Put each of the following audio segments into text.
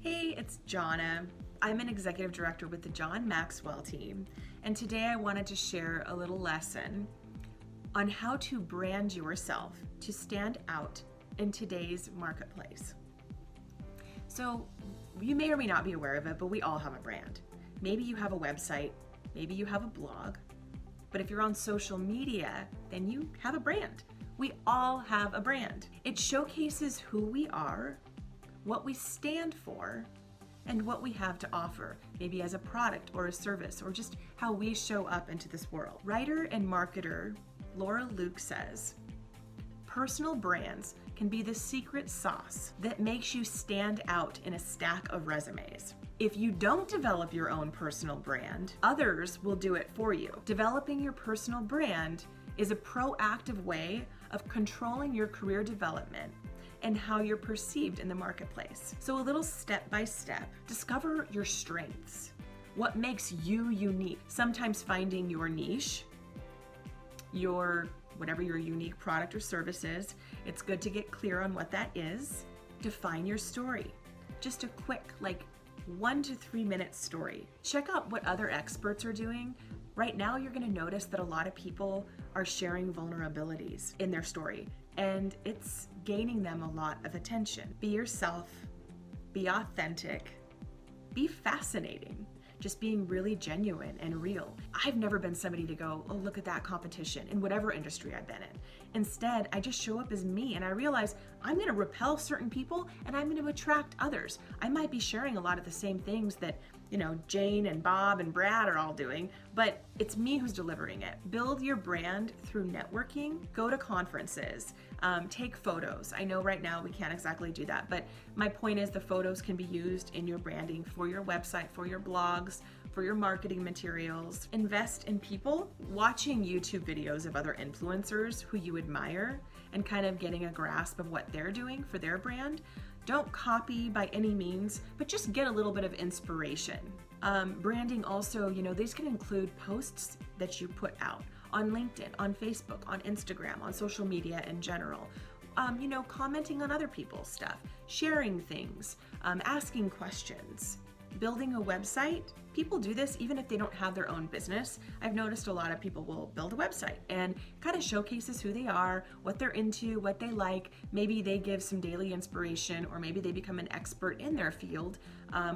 Hey, it's Johnna. I'm an executive director with the John Maxwell team, and today I wanted to share a little lesson on how to brand yourself to stand out in today's marketplace. So, you may or may not be aware of it, but we all have a brand. Maybe you have a website, maybe you have a blog, but if you're on social media, then you have a brand. We all have a brand. It showcases who we are, what we stand for, and what we have to offer, maybe as a product or a service, or just how we show up into this world. Writer and marketer Laura Luke says, personal brands can be the secret sauce that makes you stand out in a stack of resumes. If you don't develop your own personal brand, others will do it for you. Developing your personal brand is a proactive way of controlling your career development and how you're perceived in the marketplace. So a little step by step, discover your strengths. What makes you unique? Sometimes finding your niche, whatever your unique product or service is, it's good to get clear on what that is. Define your story. Just a quick, 1 to 3 minute story. Check out what other experts are doing. Right now, you're gonna notice that a lot of people are sharing vulnerabilities in their story, and it's gaining them a lot of attention. Be yourself, be authentic, be fascinating. Just being really genuine and real. I've never been somebody to go, oh, look at that competition in whatever industry I've been in. Instead, I just show up as me, and I realize I'm gonna repel certain people and I'm gonna attract others. I might be sharing a lot of the same things that, Jane and Bob and Brad are all doing, but it's me who's delivering it. Build your brand through networking, go to conferences, take photos. I know right now we can't exactly do that, but my point is the photos can be used in your branding for your website, for your blogs, for your marketing materials. Invest in people, watching YouTube videos of other influencers who you admire and kind of getting a grasp of what they're doing for their brand. Don't copy by any means, but just get a little bit of inspiration. Branding also, these can include posts that you put out on LinkedIn, on Facebook, on Instagram, on social media in general. Commenting on other people's stuff, sharing things, asking questions. Building a website, people do this even if they don't have their own business. I've noticed a lot of people will build a website and kind of showcases who they are, what they're into, what they like. Maybe they give some daily inspiration, or maybe they become an expert in their field.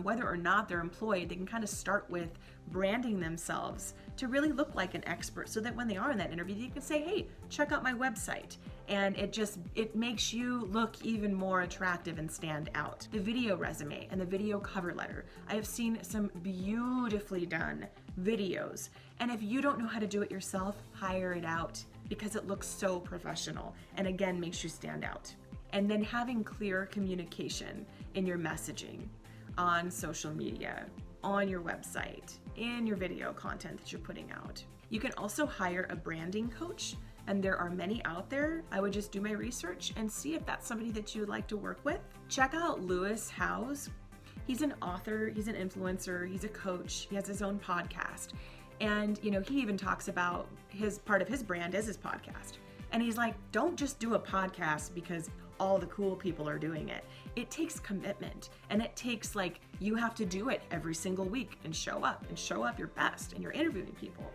Whether or not they're employed, they can kind of start with branding themselves to really look like an expert, so that when they are in that interview, you can say, hey, check out my website. And it makes you look even more attractive and stand out. The video resume and the video cover letter. I have seen some beautifully done videos. And if you don't know how to do it yourself, hire it out, because it looks so professional and again makes you stand out. And then having clear communication in your messaging on social media, on your website, in your video content that you're putting out. You can also hire a branding coach, and there are many out there. I would just do my research and see if that's somebody that you would like to work with. Check out Lewis Howes. He's an author, he's an influencer, he's a coach, he has his own podcast. And he even talks about part of his brand is his podcast. And he's like, don't just do a podcast because all the cool people are doing it. It takes commitment, and it takes you have to do it every single week and show up your best, and you're interviewing people.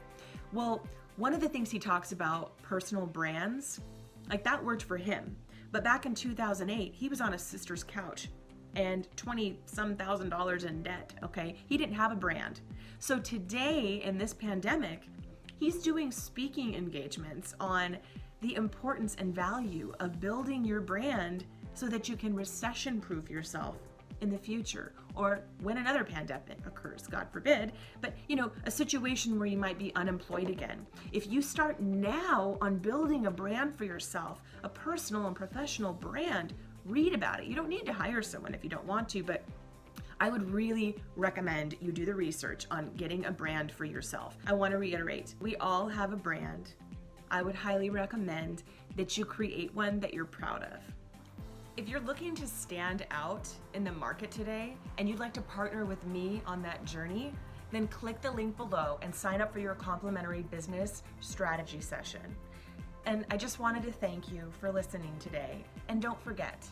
Well, one of the things he talks about, personal brands, that worked for him. But back in 2008, he was on his sister's couch and $20-some thousand in debt, okay? He didn't have a brand. So today, in this pandemic, he's doing speaking engagements on the importance and value of building your brand so that you can recession-proof yourself in the future, or when another pandemic occurs, God forbid, but a situation where you might be unemployed again. If you start now on building a brand for yourself, a personal and professional brand, read about it. You don't need to hire someone if you don't want to, but I would really recommend you do the research on getting a brand for yourself. I want to reiterate, we all have a brand. I would highly recommend that you create one that you're proud of. If you're looking to stand out in the market today and you'd like to partner with me on that journey, then click the link below and sign up for your complimentary business strategy session. And I just wanted to thank you for listening today. And don't forget,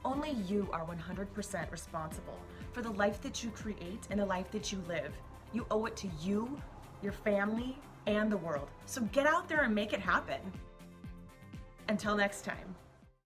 Only you are 100% responsible for the life that you create and the life that you live. You owe it to you, your family, and the world. So get out there and make it happen. Until next time.